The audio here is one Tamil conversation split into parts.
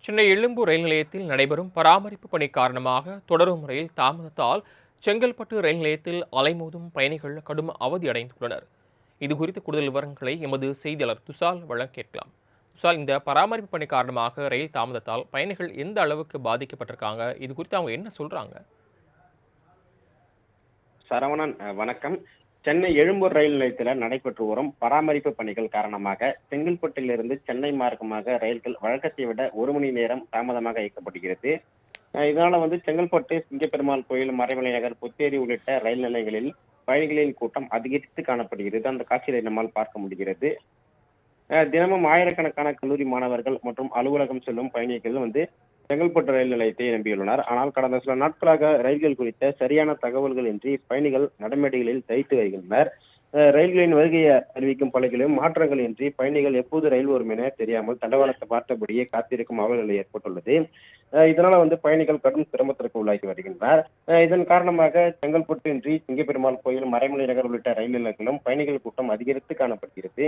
சென்னை எழும்பூர் ரயில் நிலையத்தில் நடைபெறும் பராமரிப்பு பணி காரணமாக தொடரும் ரயில் தாமதத்தால் செங்கல்பட்டு ரயில் நிலையத்தில் அலைமோதும் பயணிகள் கடும் அவதியடைந்துள்ளனர். இதுகுறித்து கூடுதல் விவரங்களை எமது செய்தியாளர் துஷால் வழங்க கேட்கலாம். துஷால், இந்த பராமரிப்பு பணி காரணமாக ரயில் தாமதத்தால் பயணிகள் எந்த அளவுக்கு பாதிக்கப்பட்டிருக்காங்க? இது குறித்து அவங்க என்ன சொல்றாங்க? சரவணன், வணக்கம். சென்னை எழும்பூர் ரயில் நிலையத்தில் நடைபெற்று வரும் பராமரிப்பு பணிகள் காரணமாக செங்கல்பட்டிலிருந்து சென்னை மார்க்கமாக ரயில்கள் வழக்கத்தை விட 1 மணி நேரம் தாமதமாக இயக்கப்படுகிறது. இதனால செங்கல்பட்டு சிங்கப்பெருமாள் கோயில், மறைமலை நகர், புத்தேரி உள்ளிட்ட ரயில் நிலையங்களில் பயணிகளின் கூட்டம் அதிகரித்து காணப்படுகிறது. அந்த காட்சிகளை நம்மால் பார்க்க முடிகிறது. தினமும் ஆயிரக்கணக்கான கல்லூரி மாணவர்கள் மற்றும் அலுவலகம் செல்லும் பயணிகள் செங்கல்பட்டு ரயில் நிலையத்தை நம்பியுள்ளனர். ஆனால் கடந்த சில நாட்களாக ரயில்கள் குறித்த சரியான தகவல்கள் இன்றி பயணிகள் நடைமேடைகளில் தவித்து வருகின்றனர். ரயில்களின் வருகையை அறிவிக்கும் பலகைகளிலும் மாற்றங்கள் இன்றி பயணிகள் எப்போது ரயில் வரும் என தெரியாமல் தண்டவாளத்தை பார்த்தபடியே காத்திருக்கும் அவலநிலை ஏற்பட்டுள்ளது. இதனால பயணிகள் கடும் சிரமத்திற்கு உள்ளாகி வருகின்றனர். இதன் காரணமாக செங்கல்பட்டு இன்றி சிங்கப்பெருமாள் கோயில், மறைமலை நகர் உள்ளிட்ட ரயில் நிலையங்களிலும் பயணிகள் கூட்டம் அதிகரித்து காணப்படுகிறது.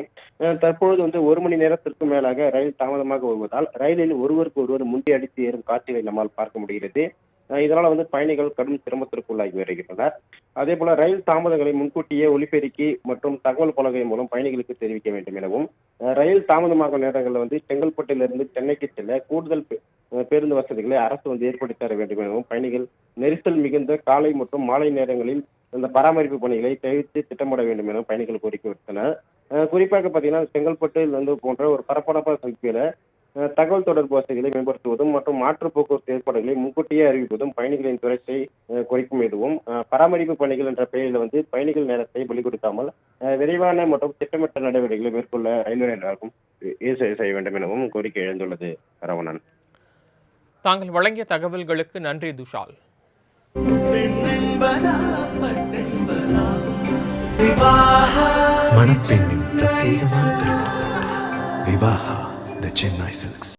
தற்பொழுது 1 மணி நேரத்திற்கு மேலாக ரயில் தாமதமாக வருவதால் ரயிலில் ஒருவருக்கு ஒருவர் முண்டி அடித்து ஏறும் காட்சிகளை நம்மால் பார்க்க முடிகிறது. இதனால பயணிகள் கடும் சிரமத்திற்கு உள்ளாகி வருகின்றனர். அதே போல ரயில் தாமதங்களை முன்கூட்டியே ஒலிபெருக்கி மற்றும் தகவல் பலகை மூலம் பயணிகளுக்கு தெரிவிக்க வேண்டும் எனவும், ரயில் தாமதமாகும் நேரங்களில் செங்கல்பட்டிலிருந்து சென்னைக்கு செல்ல கூடுதல் பேருந்து வசதிகளை அரசு ஏற்படுத்தி தர வேண்டும் எனவும் பயணிகள் நெரிசல் மிகுந்த காலை மற்றும் மாலை நேரங்களில் இந்த பராமரிப்பு பணிகளை தவிர்த்து திட்டமிட வேண்டும் என பயணிகள் கோரிக்கை விடுத்தனர். குறிப்பாக பார்த்தீங்கன்னா, செங்கல்பட்டு போன்ற ஒரு பரபரப்பான சந்திப்பில தகவல் தொடர்பு வசதிகளை மேம்படுத்துவதும் மற்றும் மாற்று போக்குவரத்து ஏற்பாடுகளை முன்கூட்டியே அறிவிப்பதும் பயணிகளின் துரத்தை குறைக்கும். எதுவும் பராமரிப்பு பணிகள் என்ற பெயரில் பயணிகள் நேரத்தை பலி கொடுக்காமல் விரைவான மற்றும் திட்டமிட்ட நடவடிக்கைகளை மேற்கொள்ள ரயில்வே நிர்வாகம் செய்ய வேண்டும் எனவும் கோரிக்கை எழுந்துள்ளது. சரவணன், தாங்கள் வழங்கிய தகவல்களுக்கு நன்றி துஷால். மணப்பெண்ணின் பிரத்யேகமான திருமணம் விவாஹா, the Chennai Silks.